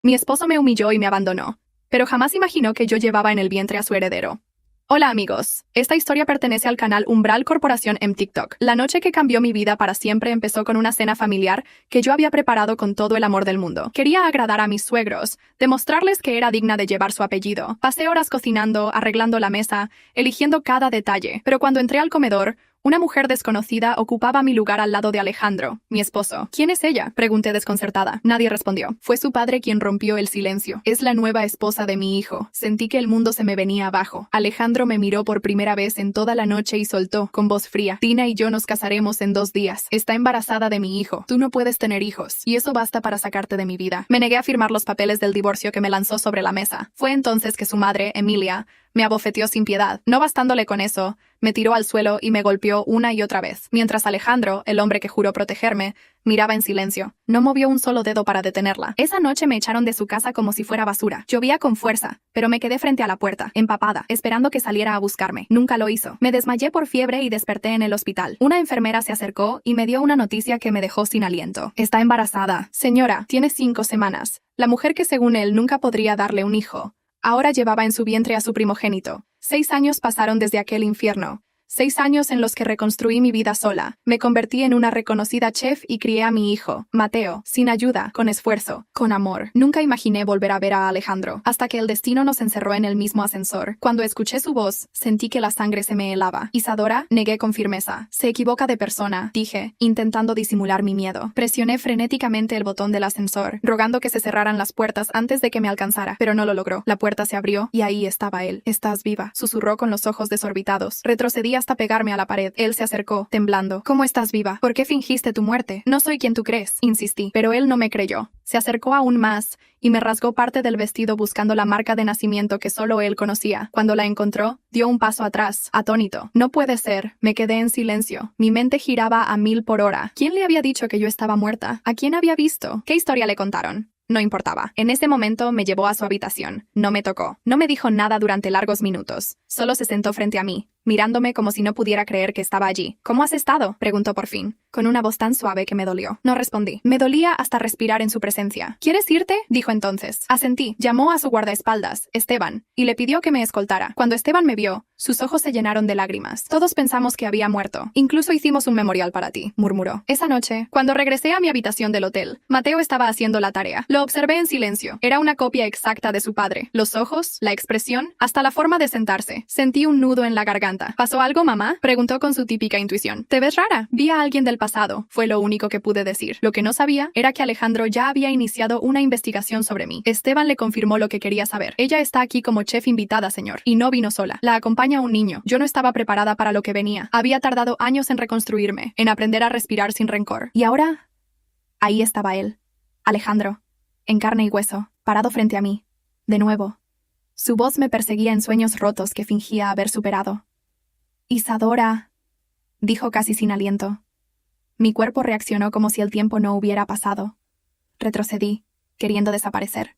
Mi esposo me humilló y me abandonó, pero jamás imaginó que yo llevaba en el vientre a su heredero. Hola amigos, esta historia pertenece al canal Umbral Corporación en TikTok. La noche que cambió mi vida para siempre empezó con una cena familiar que yo había preparado con todo el amor del mundo. Quería agradar a mis suegros, demostrarles que era digna de llevar su apellido. Pasé horas cocinando, arreglando la mesa, eligiendo cada detalle, pero cuando entré al comedor, una mujer desconocida ocupaba mi lugar al lado de Alejandro, mi esposo. ¿Quién es ella?, pregunté desconcertada. Nadie respondió. Fue su padre quien rompió el silencio. Es la nueva esposa de mi hijo. Sentí que el mundo se me venía abajo. Alejandro me miró por primera vez en toda la noche y soltó, con voz fría: Tina y yo nos casaremos en 2 días. Está embarazada de mi hijo. Tú no puedes tener hijos, y eso basta para sacarte de mi vida. Me negué a firmar los papeles del divorcio que me lanzó sobre la mesa. Fue entonces que su madre, Emilia, me abofeteó sin piedad. No bastándole con eso, me tiró al suelo y me golpeó una y otra vez, mientras Alejandro, el hombre que juró protegerme, miraba en silencio. No movió un solo dedo para detenerla. Esa noche me echaron de su casa como si fuera basura. Llovía con fuerza, pero me quedé frente a la puerta, empapada, esperando que saliera a buscarme. Nunca lo hizo. Me desmayé por fiebre y desperté en el hospital. Una enfermera se acercó y me dio una noticia que me dejó sin aliento. Está embarazada. Señora, tiene 5 semanas. La mujer que según él nunca podría darle un hijo, ahora llevaba en su vientre a su primogénito. 6 años pasaron desde aquel infierno. 6 años en los que reconstruí mi vida sola. Me convertí en una reconocida chef y crié a mi hijo, Mateo, sin ayuda, con esfuerzo, con amor. Nunca imaginé volver a ver a Alejandro, hasta que el destino nos encerró en el mismo ascensor. Cuando escuché su voz, sentí que la sangre se me helaba. Isadora, negué con firmeza. Se equivoca de persona, dije, intentando disimular mi miedo. Presioné frenéticamente el botón del ascensor, rogando que se cerraran las puertas antes de que me alcanzara, pero no lo logró. La puerta se abrió, y ahí estaba él. Estás viva, susurró con los ojos desorbitados. Retrocedí hasta pegarme a la pared. Él se acercó, temblando. ¿Cómo estás viva? ¿Por qué fingiste tu muerte? No soy quien tú crees, insistí, pero él no me creyó. Se acercó aún más y me rasgó parte del vestido buscando la marca de nacimiento que solo él conocía. Cuando la encontró, dio un paso atrás, atónito. No puede ser. Me quedé en silencio. Mi mente giraba a 1000 por hora. ¿Quién le había dicho que yo estaba muerta? ¿A quién había visto? ¿Qué historia le contaron? No importaba. En ese momento me llevó a su habitación. No me tocó. No me dijo nada durante largos minutos. Solo se sentó frente a mí, mirándome como si no pudiera creer que estaba allí. ¿Cómo has estado?, preguntó por fin, con una voz tan suave que me dolió. No respondí. Me dolía hasta respirar en su presencia. ¿Quieres irte?, dijo entonces. Asentí. Llamó a su guardaespaldas, Esteban, y le pidió que me escoltara. Cuando Esteban me vio, sus ojos se llenaron de lágrimas. Todos pensamos que había muerto. Incluso hicimos un memorial para ti, murmuró. Esa noche, cuando regresé a mi habitación del hotel, Mateo estaba haciendo la tarea. Lo observé en silencio. Era una copia exacta de su padre. Los ojos, la expresión, hasta la forma de sentarse. Sentí un nudo en la garganta. ¿Pasó algo, mamá?, preguntó con su típica intuición. Te ves rara. Vi a alguien del pasado. Fue lo único que pude decir. Lo que no sabía era que Alejandro ya había iniciado una investigación sobre mí. Esteban le confirmó lo que quería saber. Ella está aquí como chef invitada, señor. Y no vino sola. La acompaña un niño. Yo no estaba preparada para lo que venía. Había tardado años en reconstruirme, en aprender a respirar sin rencor. Y ahora, ahí estaba él, Alejandro, en carne y hueso, parado frente a mí. De nuevo. Su voz me perseguía en sueños rotos que fingía haber superado. Isadora, dijo casi sin aliento. Mi cuerpo reaccionó como si el tiempo no hubiera pasado. Retrocedí, queriendo desaparecer.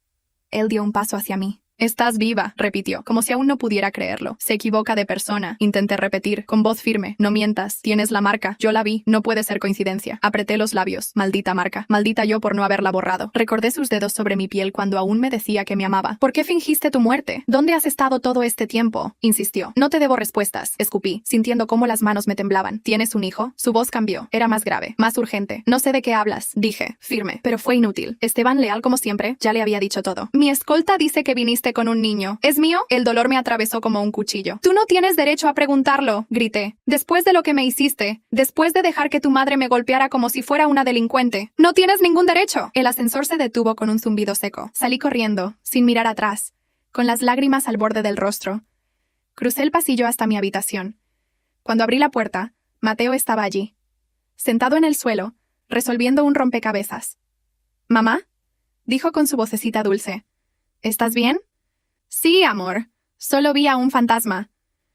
Él dio un paso hacia mí. Estás viva, repitió, como si aún no pudiera creerlo. Se equivoca de persona, intenté repetir, con voz firme. No mientas, tienes la marca, yo la vi, no puede ser coincidencia. Apreté los labios. Maldita marca, maldita yo por no haberla borrado. Recordé sus dedos sobre mi piel cuando aún me decía que me amaba. ¿Por qué fingiste tu muerte? ¿Dónde has estado todo este tiempo?, insistió. No te debo respuestas, escupí, sintiendo cómo las manos me temblaban. ¿Tienes un hijo? Su voz cambió. Era más grave, más urgente. No sé de qué hablas, dije, firme, pero fue inútil. Esteban, leal como siempre, ya le había dicho todo. Mi escolta dice que viniste con un niño. ¿Es mío? El dolor me atravesó como un cuchillo. Tú no tienes derecho a preguntarlo, grité. Después de lo que me hiciste, después de dejar que tu madre me golpeara como si fuera una delincuente, no tienes ningún derecho. El ascensor se detuvo con un zumbido seco. Salí corriendo, sin mirar atrás, con las lágrimas al borde del rostro. Crucé el pasillo hasta mi habitación. Cuando abrí la puerta, Mateo estaba allí, sentado en el suelo, resolviendo un rompecabezas. ¿Mamá?, dijo con su vocecita dulce. ¿Estás bien? Sí, amor. Solo vi a un fantasma.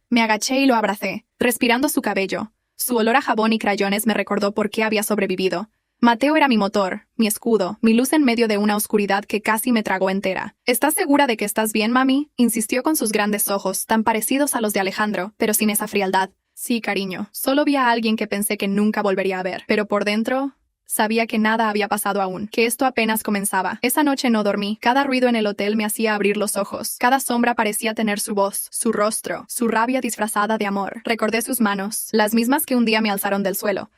Me agaché y lo abracé, respirando su cabello. Su olor a jabón y crayones me recordó por qué había sobrevivido. Mateo era mi motor, mi escudo, mi luz en medio de una oscuridad que casi me tragó entera. ¿Estás segura de que estás bien, mami?, insistió con sus grandes ojos, tan parecidos a los de Alejandro, pero sin esa frialdad. Sí, cariño. Solo vi a alguien que pensé que nunca volvería a ver, pero por dentro Sabía que nada había pasado aún, que esto apenas comenzaba. Esa noche no dormí. Cada ruido en el hotel me hacía abrir los ojos. Cada sombra parecía tener su voz, su rostro, su rabia disfrazada de amor. Recordé sus manos, las mismas que un día me alzaron del suelo.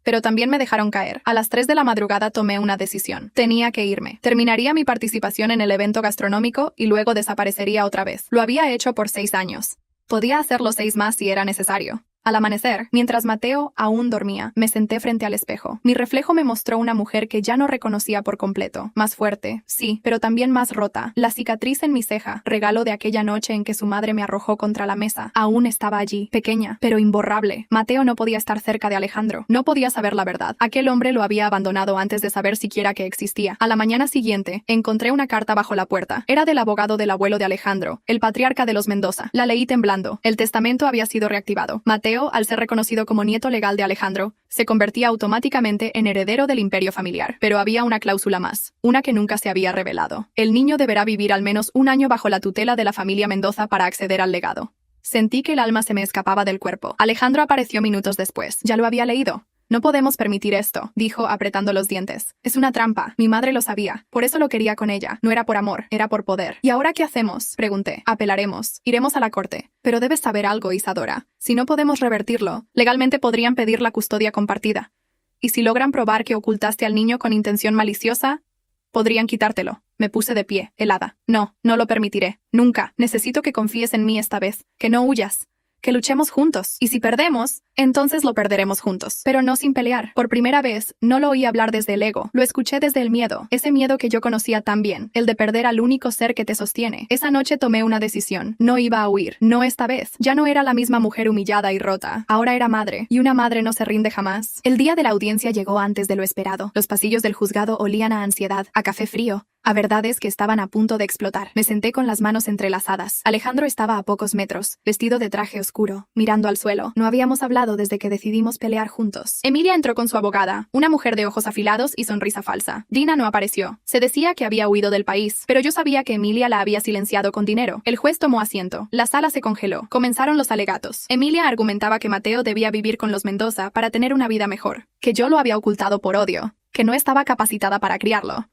Pero también me dejaron caer. A las 3 de la madrugada tomé una decisión. Tenía que irme. Terminaría mi participación en el evento gastronómico y luego desaparecería otra vez. Lo había hecho por 6 años. Podía hacerlo 6 más si era necesario. Al amanecer, mientras Mateo aún dormía, me senté frente al espejo. Mi reflejo me mostró una mujer que ya no reconocía por completo. Más fuerte, sí, pero también más rota. La cicatriz en mi ceja, regalo de aquella noche en que su madre me arrojó contra la mesa, aún estaba allí, pequeña, pero imborrable. Mateo no podía estar cerca de Alejandro. No podía saber la verdad. Aquel hombre lo había abandonado antes de saber siquiera que existía. A la mañana siguiente, encontré una carta bajo la puerta. Era del abogado del abuelo de Alejandro, el patriarca de los Mendoza. La leí temblando. El testamento había sido reactivado. Mateo, al ser reconocido como nieto legal de Alejandro, se convertía automáticamente en heredero del imperio familiar. Pero había una cláusula más, una que nunca se había revelado. El niño deberá vivir al menos un año bajo la tutela de la familia Mendoza para acceder al legado. Sentí que el alma se me escapaba del cuerpo. Alejandro apareció minutos después. Ya lo había leído. No podemos permitir esto, dijo apretando los dientes. Es una trampa. Mi madre lo sabía. Por eso lo quería con ella. No era por amor, era por poder. ¿Y ahora qué hacemos? Pregunté. Apelaremos. Iremos a la corte. Pero debes saber algo, Isadora. Si no podemos revertirlo, legalmente podrían pedir la custodia compartida. Y si logran probar que ocultaste al niño con intención maliciosa, podrían quitártelo. Me puse de pie, helada. No, no lo permitiré. Nunca. Necesito que confíes en mí esta vez. Que no huyas. Que luchemos juntos. Y si perdemos, entonces lo perderemos juntos. Pero no sin pelear. Por primera vez, no lo oí hablar desde el ego. Lo escuché desde el miedo. Ese miedo que yo conocía tan bien. El de perder al único ser que te sostiene. Esa noche tomé una decisión. No iba a huir. No esta vez. Ya no era la misma mujer humillada y rota. Ahora era madre. Y una madre no se rinde jamás. El día de la audiencia llegó antes de lo esperado. Los pasillos del juzgado olían a ansiedad, a café frío, a verdades que estaban a punto de explotar. Me senté con las manos entrelazadas. Alejandro estaba a pocos metros, vestido de traje oscuro, mirando al suelo. No habíamos hablado desde que decidimos pelear juntos. Emilia entró con su abogada, una mujer de ojos afilados y sonrisa falsa. Dina no apareció. Se decía que había huido del país, pero yo sabía que Emilia la había silenciado con dinero. El juez tomó asiento. La sala se congeló. Comenzaron los alegatos. Emilia argumentaba que Mateo debía vivir con los Mendoza para tener una vida mejor, que yo lo había ocultado por odio, que no estaba capacitada para criarlo.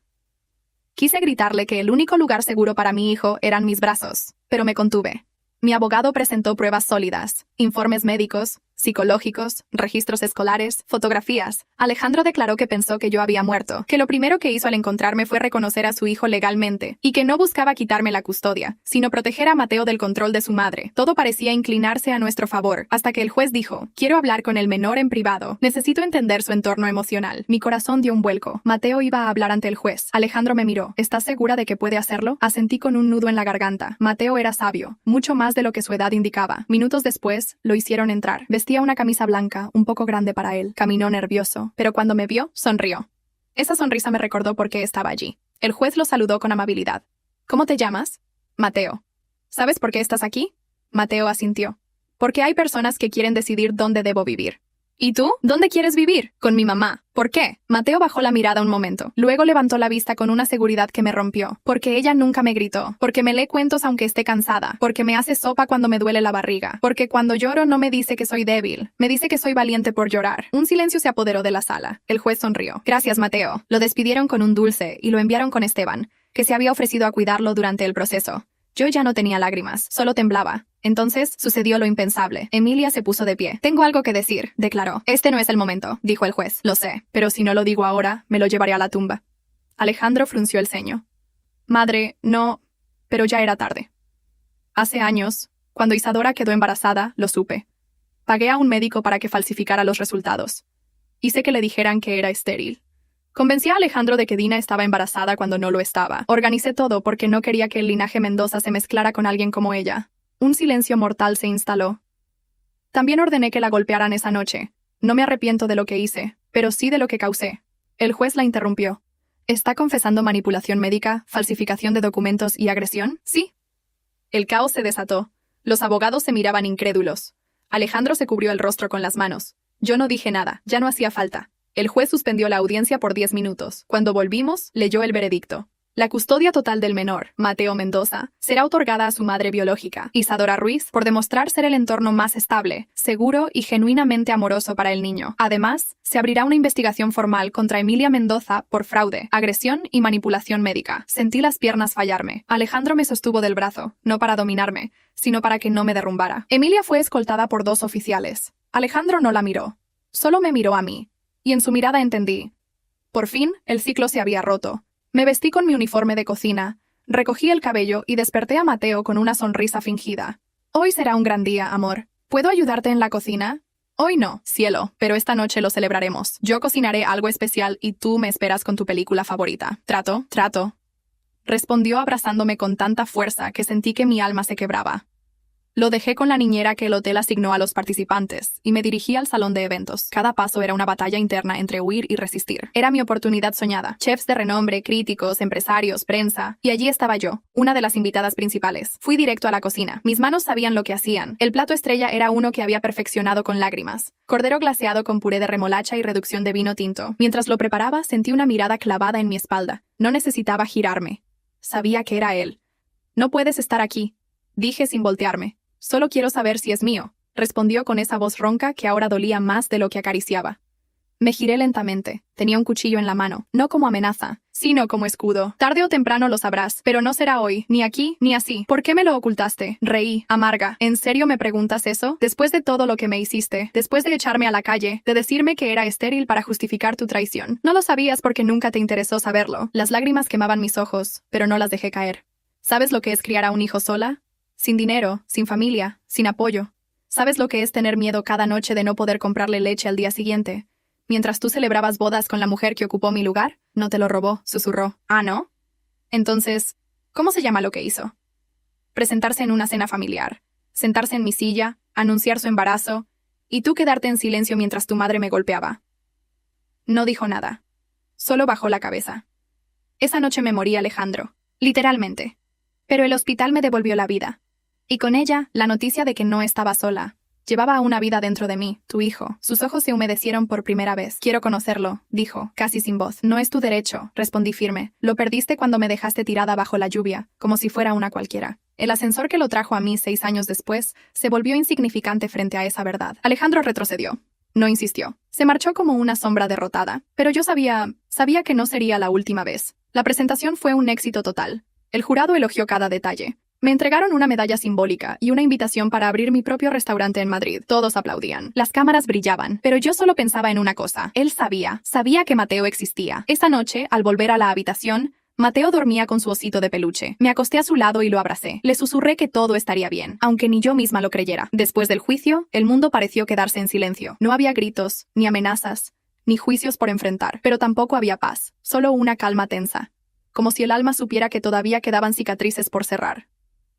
Quise gritarle que el único lugar seguro para mi hijo eran mis brazos, pero me contuve. Mi abogado presentó pruebas sólidas, informes médicos, psicológicos, registros escolares, fotografías. Alejandro declaró que pensó que yo había muerto, que lo primero que hizo al encontrarme fue reconocer a su hijo legalmente, y que no buscaba quitarme la custodia, sino proteger a Mateo del control de su madre. Todo parecía inclinarse a nuestro favor, hasta que el juez dijo: quiero hablar con el menor en privado. Necesito entender su entorno emocional. Mi corazón dio un vuelco. Mateo iba a hablar ante el juez. Alejandro me miró. ¿Estás segura de que puede hacerlo? Asentí con un nudo en la garganta. Mateo era sabio, mucho más de lo que su edad indicaba. Minutos después, lo hicieron entrar. Vestía una camisa blanca, un poco grande para él. Caminó nervioso, pero cuando me vio, sonrió. Esa sonrisa me recordó por qué estaba allí. El juez lo saludó con amabilidad. ¿Cómo te llamas? Mateo. ¿Sabes por qué estás aquí? Mateo asintió. Porque hay personas que quieren decidir dónde debo vivir. ¿Y tú? ¿Dónde quieres vivir? Con mi mamá. ¿Por qué? Mateo bajó la mirada un momento. Luego levantó la vista con una seguridad que me rompió. Porque ella nunca me gritó. Porque me lee cuentos aunque esté cansada. Porque me hace sopa cuando me duele la barriga. Porque cuando lloro no me dice que soy débil. Me dice que soy valiente por llorar. Un silencio se apoderó de la sala. El juez sonrió. Gracias, Mateo. Lo despidieron con un dulce y lo enviaron con Esteban, que se había ofrecido a cuidarlo durante el proceso. Yo ya no tenía lágrimas, solo temblaba. Entonces, sucedió lo impensable. Emilia se puso de pie. Tengo algo que decir, declaró. Este no es el momento, dijo el juez. Lo sé, pero si no lo digo ahora, me lo llevaré a la tumba. Alejandro frunció el ceño. Madre, no... Pero ya era tarde. Hace años, cuando Isadora quedó embarazada, lo supe. Pagué a un médico para que falsificara los resultados. Hice que le dijeran que era estéril. Convencí a Alejandro de que Dina estaba embarazada cuando no lo estaba. Organicé todo porque no quería que el linaje Mendoza se mezclara con alguien como ella. Un silencio mortal se instaló. También ordené que la golpearan esa noche. No me arrepiento de lo que hice, pero sí de lo que causé. El juez la interrumpió. ¿Está confesando manipulación médica, falsificación de documentos y agresión? Sí. El caos se desató. Los abogados se miraban incrédulos. Alejandro se cubrió el rostro con las manos. Yo no dije nada, ya no hacía falta. El juez suspendió la audiencia por 10 minutos. Cuando volvimos, leyó el veredicto. La custodia total del menor, Mateo Mendoza, será otorgada a su madre biológica, Isadora Ruiz, por demostrar ser el entorno más estable, seguro y genuinamente amoroso para el niño. Además, se abrirá una investigación formal contra Emilia Mendoza por fraude, agresión y manipulación médica. Sentí las piernas fallarme. Alejandro me sostuvo del brazo, no para dominarme, sino para que no me derrumbara. Emilia fue escoltada por 2 oficiales. Alejandro no la miró. Solo me miró a mí. Y en su mirada entendí. Por fin, el ciclo se había roto. Me vestí con mi uniforme de cocina, recogí el cabello y desperté a Mateo con una sonrisa fingida. Hoy será un gran día, amor. ¿Puedo ayudarte en la cocina? Hoy no, cielo, pero esta noche lo celebraremos. Yo cocinaré algo especial y tú me esperas con tu película favorita. ¿Trato? Trato. Respondió abrazándome con tanta fuerza que sentí que mi alma se quebraba. Lo dejé con la niñera que el hotel asignó a los participantes y me dirigí al salón de eventos. Cada paso era una batalla interna entre huir y resistir. Era mi oportunidad soñada. Chefs de renombre, críticos, empresarios, prensa. Y allí estaba yo, una de las invitadas principales. Fui directo a la cocina. Mis manos sabían lo que hacían. El plato estrella era uno que había perfeccionado con lágrimas. Cordero glaseado con puré de remolacha y reducción de vino tinto. Mientras lo preparaba, sentí una mirada clavada en mi espalda. No necesitaba girarme. Sabía que era él. No puedes estar aquí, dije sin voltearme. Solo quiero saber si es mío, respondió con esa voz ronca que ahora dolía más de lo que acariciaba. Me giré lentamente. Tenía un cuchillo en la mano, no como amenaza, sino como escudo. Tarde o temprano lo sabrás, pero no será hoy, ni aquí, ni así. ¿Por qué me lo ocultaste? Reí, amarga. ¿En serio me preguntas eso? Después de todo lo que me hiciste, después de echarme a la calle, de decirme que era estéril para justificar tu traición. No lo sabías porque nunca te interesó saberlo. Las lágrimas quemaban mis ojos, pero no las dejé caer. ¿Sabes lo que es criar a un hijo sola? Sin dinero, sin familia, sin apoyo. ¿Sabes lo que es tener miedo cada noche de no poder comprarle leche al día siguiente? Mientras tú celebrabas bodas con la mujer que ocupó mi lugar, no te lo robó, susurró. ¿Ah, no? Entonces, ¿cómo se llama lo que hizo? Presentarse en una cena familiar, sentarse en mi silla, anunciar su embarazo, y tú quedarte en silencio mientras tu madre me golpeaba. No dijo nada. Solo bajó la cabeza. Esa noche me morí, Alejandro. Literalmente. Pero el hospital me devolvió la vida. Y con ella, la noticia de que no estaba sola. Llevaba una vida dentro de mí, tu hijo. Sus ojos se humedecieron por primera vez. Quiero conocerlo, dijo, casi sin voz. No es tu derecho, respondí firme. Lo perdiste cuando me dejaste tirada bajo la lluvia, como si fuera una cualquiera. El ascensor que lo trajo a mí 6 años después se volvió insignificante frente a esa verdad. Alejandro retrocedió. No insistió. Se marchó como una sombra derrotada. Pero yo sabía que no sería la última vez. La presentación fue un éxito total. El jurado elogió cada detalle. Me entregaron una medalla simbólica y una invitación para abrir mi propio restaurante en Madrid. Todos aplaudían. Las cámaras brillaban, pero yo solo pensaba en una cosa. Él sabía que Mateo existía. Esa noche, al volver a la habitación, Mateo dormía con su osito de peluche. Me acosté a su lado y lo abracé. Le susurré que todo estaría bien, aunque ni yo misma lo creyera. Después del juicio, el mundo pareció quedarse en silencio. No había gritos, ni amenazas, ni juicios por enfrentar, pero tampoco había paz. Solo una calma tensa. Como si el alma supiera que todavía quedaban cicatrices por cerrar.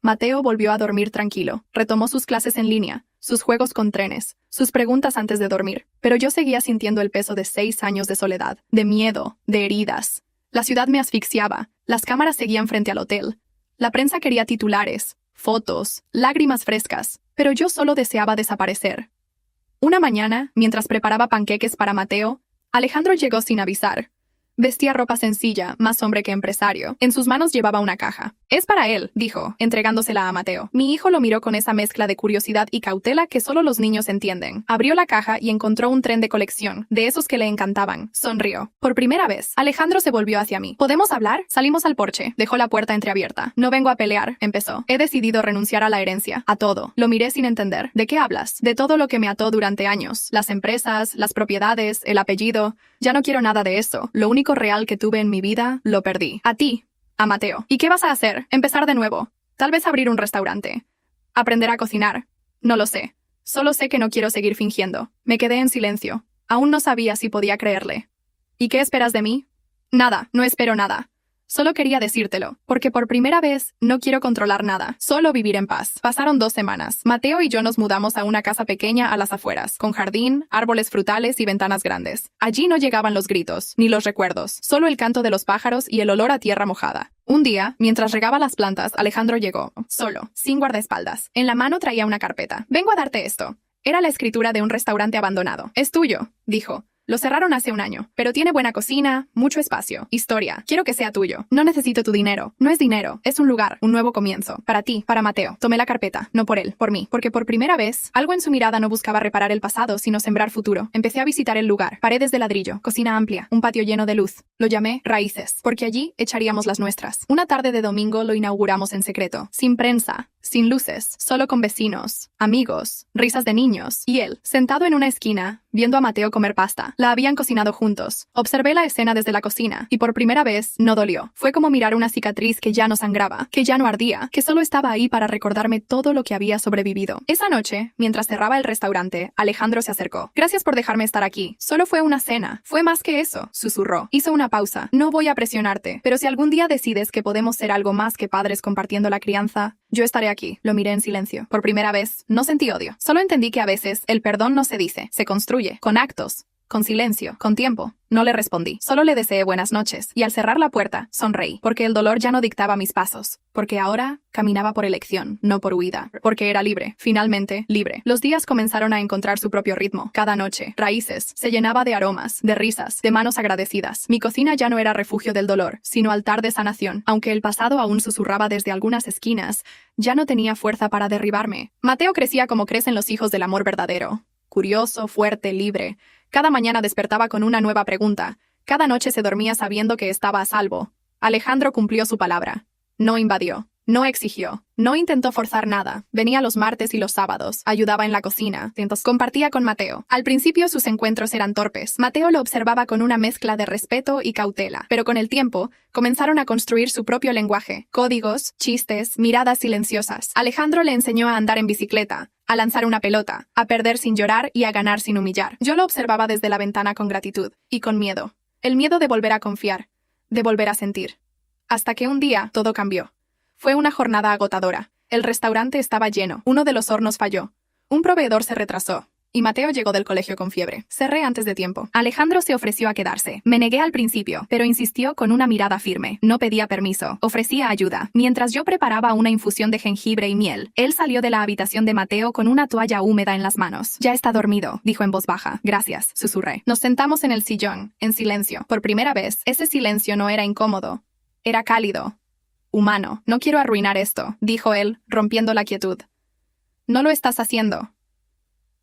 Mateo volvió a dormir tranquilo. Retomó sus clases en línea, sus juegos con trenes, sus preguntas antes de dormir. Pero yo seguía sintiendo el peso de 6 años de soledad, de miedo, de heridas. La ciudad me asfixiaba. Las cámaras seguían frente al hotel. La prensa quería titulares, fotos, lágrimas frescas. Pero yo solo deseaba desaparecer. Una mañana, mientras preparaba panqueques para Mateo, Alejandro llegó sin avisar. Vestía ropa sencilla, más hombre que empresario. En sus manos llevaba una caja. Es para él, dijo, entregándosela a Mateo. Mi hijo lo miró con esa mezcla de curiosidad y cautela que solo los niños entienden. Abrió la caja y encontró un tren de colección, de esos que le encantaban. Sonrió. Por primera vez, Alejandro se volvió hacia mí. ¿Podemos hablar? Salimos al porche. Dejó la puerta entreabierta. No vengo a pelear, empezó. He decidido renunciar a la herencia, a todo. Lo miré sin entender. ¿De qué hablas? De todo lo que me ató durante años. Las empresas, las propiedades, el apellido. Ya no quiero nada de eso. Lo único real que tuve en mi vida, lo perdí. A ti. A Mateo. ¿Y qué vas a hacer? Empezar de nuevo. Tal vez abrir un restaurante. Aprender a cocinar. No lo sé. Solo sé que no quiero seguir fingiendo. Me quedé en silencio. Aún no sabía si podía creerle. ¿Y qué esperas de mí? Nada, no espero nada. Solo quería decírtelo, porque por primera vez no quiero controlar nada, solo vivir en paz. Pasaron 2 semanas. Mateo y yo nos mudamos a una casa pequeña a las afueras, con jardín, árboles frutales y ventanas grandes. Allí no llegaban los gritos, ni los recuerdos, solo el canto de los pájaros y el olor a tierra mojada. Un día, mientras regaba las plantas, Alejandro llegó, solo, sin guardaespaldas. En la mano traía una carpeta. Vengo a darte esto. Era la escritura de un restaurante abandonado. Es tuyo, dijo. Lo cerraron hace un año, pero tiene buena cocina, mucho espacio, historia. Quiero que sea tuyo. No necesito tu dinero. No es dinero, es un lugar, un nuevo comienzo. Para ti, para Mateo. Tomé la carpeta, no por él, por mí. Porque por primera vez, algo en su mirada no buscaba reparar el pasado, sino sembrar futuro. Empecé a visitar el lugar. Paredes de ladrillo, cocina amplia, un patio lleno de luz. Lo llamé Raíces, porque allí echaríamos las nuestras. Una tarde de domingo lo inauguramos en secreto, sin prensa, sin luces, solo con vecinos, amigos, risas de niños, y él, sentado en una esquina, viendo a Mateo comer pasta. La habían cocinado juntos. Observé la escena desde la cocina, y por primera vez no dolió. Fue como mirar una cicatriz que ya no sangraba, que ya no ardía, que solo estaba ahí para recordarme todo lo que había sobrevivido. Esa noche, mientras cerraba el restaurante, Alejandro se acercó. Gracias por dejarme estar aquí. Solo fue una cena. Fue más que eso, susurró. Hizo una pausa. No voy a presionarte, pero si algún día decides que podemos ser algo más que padres compartiendo la crianza, yo estaré aquí. Lo miré en silencio. Por primera vez, no sentí odio. Solo entendí que a veces el perdón no se dice, se construye, con actos, con silencio, con tiempo. No le respondí. Solo le deseé buenas noches, y al cerrar la puerta, sonreí, porque el dolor ya no dictaba mis pasos, porque ahora caminaba por elección, no por huida, porque era libre, finalmente libre. Los días comenzaron a encontrar su propio ritmo. Cada noche, Raíces se llenaba de aromas, de risas, de manos agradecidas. Mi cocina ya no era refugio del dolor, sino altar de sanación. Aunque el pasado aún susurraba desde algunas esquinas, ya no tenía fuerza para derribarme. Mateo crecía como crecen los hijos del amor verdadero. Curioso, fuerte, libre. Cada mañana despertaba con una nueva pregunta. Cada noche se dormía sabiendo que estaba a salvo. Alejandro cumplió su palabra. No invadió. No exigió. No intentó forzar nada. Venía los martes y los sábados. Ayudaba en la cocina. Compartía con Mateo. Al principio sus encuentros eran torpes. Mateo lo observaba con una mezcla de respeto y cautela. Pero con el tiempo, comenzaron a construir su propio lenguaje. Códigos, chistes, miradas silenciosas. Alejandro le enseñó a andar en bicicleta, a lanzar una pelota, a perder sin llorar y a ganar sin humillar. Yo lo observaba desde la ventana con gratitud y con miedo. El miedo de volver a confiar, de volver a sentir. Hasta que un día todo cambió. Fue una jornada agotadora. El restaurante estaba lleno. Uno de los hornos falló. Un proveedor se retrasó. Y Mateo llegó del colegio con fiebre. Cerré antes de tiempo. Alejandro se ofreció a quedarse. Me negué al principio, pero insistió con una mirada firme. No pedía permiso. Ofrecía ayuda. Mientras yo preparaba una infusión de jengibre y miel, él salió de la habitación de Mateo con una toalla húmeda en las manos. Ya está dormido, dijo en voz baja. Gracias, susurré. Nos sentamos en el sillón, en silencio. Por primera vez, ese silencio no era incómodo. Era cálido. Humano. No quiero arruinar esto, dijo él, rompiendo la quietud. No lo estás haciendo.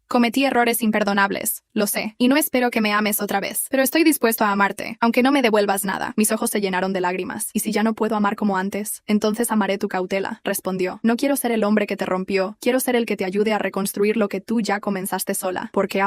Cometí errores imperdonables, lo sé, y no espero que me ames otra vez, pero estoy dispuesto a amarte, aunque no me devuelvas nada. Mis ojos se llenaron de lágrimas. ¿Y si ya no puedo amar como antes? Entonces amaré tu cautela, respondió. No quiero ser el hombre que te rompió, quiero ser el que te ayude a reconstruir lo que tú ya comenzaste sola. Porque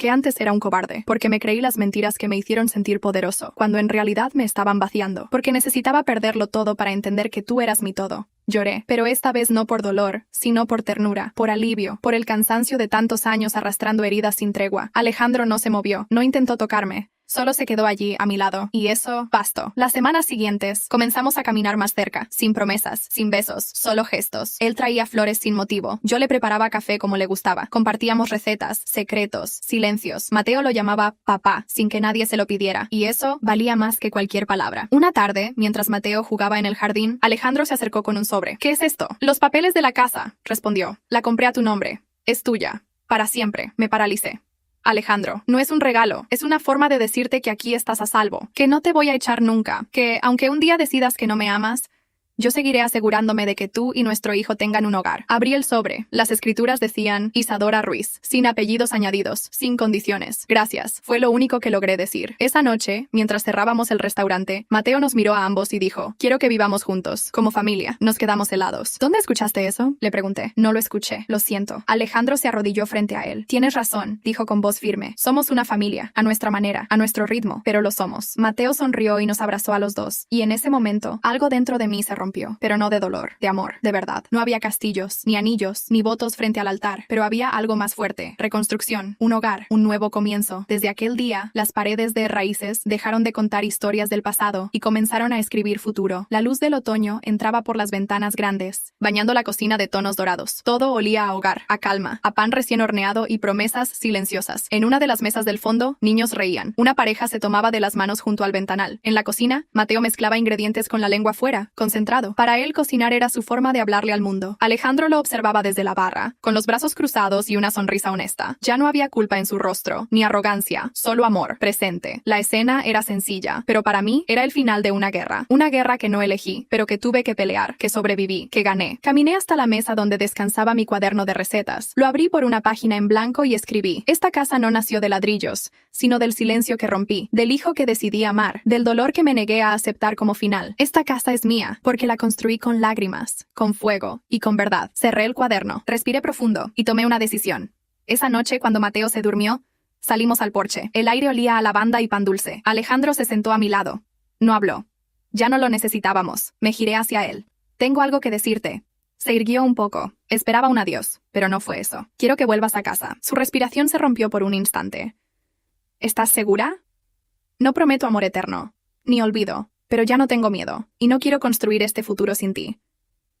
antes era un cobarde, porque me creí las mentiras que me hicieron sentir poderoso, cuando en realidad me estaban vaciando, porque necesitaba perderlo todo para entender que tú eras mi todo. Lloré, pero esta vez no por dolor, sino por ternura, por alivio, por el cansancio de tantos años arrastrando heridas sin tregua. Alejandro no se movió, no intentó tocarme. Solo se quedó allí, a mi lado, y eso bastó. Las semanas siguientes, comenzamos a caminar más cerca, sin promesas, sin besos, solo gestos. Él traía flores sin motivo. Yo le preparaba café como le gustaba. Compartíamos recetas, secretos, silencios. Mateo lo llamaba papá, sin que nadie se lo pidiera, y eso valía más que cualquier palabra. Una tarde, mientras Mateo jugaba en el jardín, Alejandro se acercó con un sobre. ¿Qué es esto? Los papeles de la casa, respondió. La compré a tu nombre. Es tuya. Para siempre. Me paralicé. Alejandro, no es un regalo, es una forma de decirte que aquí estás a salvo, que no te voy a echar nunca, que, aunque un día decidas que no me amas, yo seguiré asegurándome de que tú y nuestro hijo tengan un hogar. Abrí el sobre. Las escrituras decían Isadora Ruiz, sin apellidos añadidos, sin condiciones. Gracias, fue lo único que logré decir. Esa noche, mientras cerrábamos el restaurante, Mateo nos miró a ambos y dijo, quiero que vivamos juntos, como familia. Nos quedamos helados. ¿Dónde escuchaste eso? Le pregunté. No lo escuché, lo siento. Alejandro se arrodilló frente a él. Tienes razón, dijo con voz firme. Somos una familia, a nuestra manera, a nuestro ritmo, pero lo somos. Mateo sonrió y nos abrazó a los dos, y en ese momento, algo dentro de mí se rompió, pero no de dolor, de amor, de verdad. No había castillos, ni anillos, ni votos frente al altar, pero había algo más fuerte, reconstrucción, un hogar, un nuevo comienzo. Desde aquel día, las paredes de Raíces dejaron de contar historias del pasado y comenzaron a escribir futuro. La luz del otoño entraba por las ventanas grandes, bañando la cocina de tonos dorados. Todo olía a hogar, a calma, a pan recién horneado y promesas silenciosas. En una de las mesas del fondo, niños reían. Una pareja se tomaba de las manos junto al ventanal. En la cocina, Mateo mezclaba ingredientes con la lengua fuera, concentrado encontrado. Para él, cocinar era su forma de hablarle al mundo. Alejandro lo observaba desde la barra, con los brazos cruzados y una sonrisa honesta. Ya no había culpa en su rostro, ni arrogancia, solo amor, presente. La escena era sencilla, pero para mí era el final de una guerra. Una guerra que no elegí, pero que tuve que pelear, que sobreviví, que gané. Caminé hasta la mesa donde descansaba mi cuaderno de recetas. Lo abrí por una página en blanco y escribí: esta casa no nació de ladrillos, sino del silencio que rompí, del hijo que decidí amar, del dolor que me negué a aceptar como final. Esta casa es mía, porque la construí con lágrimas, con fuego y con verdad. Cerré el cuaderno, respiré profundo y tomé una decisión. Esa noche, cuando Mateo se durmió, salimos al porche. El aire olía a lavanda y pan dulce. Alejandro se sentó a mi lado. No habló. Ya no lo necesitábamos. Me giré hacia él. Tengo algo que decirte. Se irguió un poco. Esperaba un adiós, pero no fue eso. Quiero que vuelvas a casa. Su respiración se rompió por un instante. ¿Estás segura? No prometo amor eterno, ni olvido, pero ya no tengo miedo, y no quiero construir este futuro sin ti.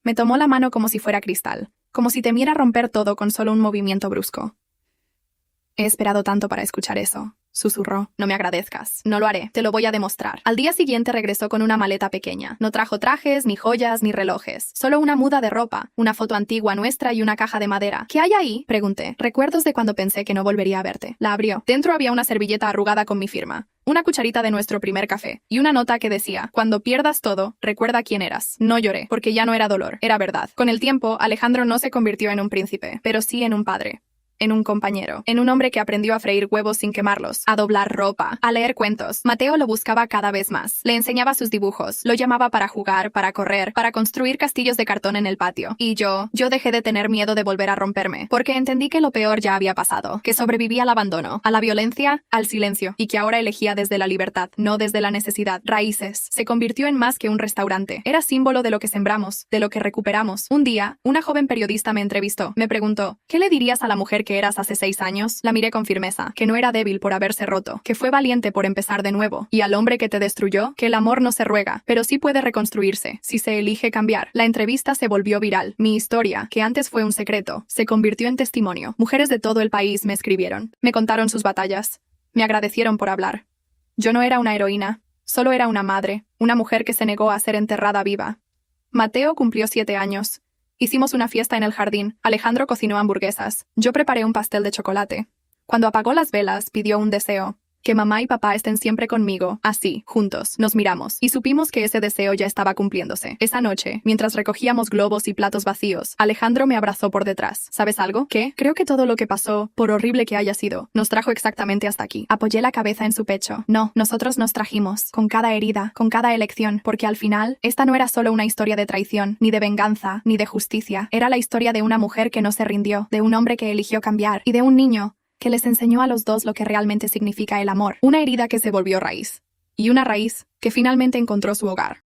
Me tomó la mano como si fuera cristal, como si temiera romper todo con solo un movimiento brusco. He esperado tanto para escuchar eso. Susurró. No me agradezcas. No lo haré. Te lo voy a demostrar. Al día siguiente regresó con una maleta pequeña. No trajo trajes, ni joyas, ni relojes. Solo una muda de ropa, una foto antigua nuestra y una caja de madera. ¿Qué hay ahí? Pregunté. Recuerdos de cuando pensé que no volvería a verte. La abrió. Dentro había una servilleta arrugada con mi firma, una cucharita de nuestro primer café, y una nota que decía: cuando pierdas todo, recuerda quién eras. No lloré, porque ya no era dolor, era verdad. Con el tiempo, Alejandro no se convirtió en un príncipe, pero sí en un padre. En un compañero, en un hombre que aprendió a freír huevos sin quemarlos, a doblar ropa, a leer cuentos. Mateo lo buscaba cada vez más. Le enseñaba sus dibujos, lo llamaba para jugar, para correr, para construir castillos de cartón en el patio. Y yo dejé de tener miedo de volver a romperme, porque entendí que lo peor ya había pasado, que sobreviví al abandono, a la violencia, al silencio, y que ahora elegía desde la libertad, no desde la necesidad. Raíces se convirtió en más que un restaurante. Era símbolo de lo que sembramos, de lo que recuperamos. Un día, una joven periodista me entrevistó. Me preguntó: ¿qué le dirías a la mujer que eras hace 6 años? La miré con firmeza, que no era débil por haberse roto, que fue valiente por empezar de nuevo, y al hombre que te destruyó, que el amor no se ruega, pero sí puede reconstruirse, si se elige cambiar. La entrevista se volvió viral. Mi historia, que antes fue un secreto, se convirtió en testimonio. Mujeres de todo el país me escribieron, me contaron sus batallas, me agradecieron por hablar. Yo no era una heroína, solo era una madre, una mujer que se negó a ser enterrada viva. Mateo cumplió 7 años. Hicimos una fiesta en el jardín. Alejandro cocinó hamburguesas. Yo preparé un pastel de chocolate. Cuando apagó las velas, pidió un deseo: que mamá y papá estén siempre conmigo, así, juntos. Nos miramos, y supimos que ese deseo ya estaba cumpliéndose. Esa noche, mientras recogíamos globos y platos vacíos, Alejandro me abrazó por detrás. ¿Sabes algo? ¿Qué? Creo que todo lo que pasó, por horrible que haya sido, nos trajo exactamente hasta aquí. Apoyé la cabeza en su pecho. No, nosotros nos trajimos, con cada herida, con cada elección, porque al final, esta no era solo una historia de traición, ni de venganza, ni de justicia. Era la historia de una mujer que no se rindió, de un hombre que eligió cambiar, y de un niño que les enseñó a los dos lo que realmente significa el amor. Una herida que se volvió raíz, y una raíz que finalmente encontró su hogar.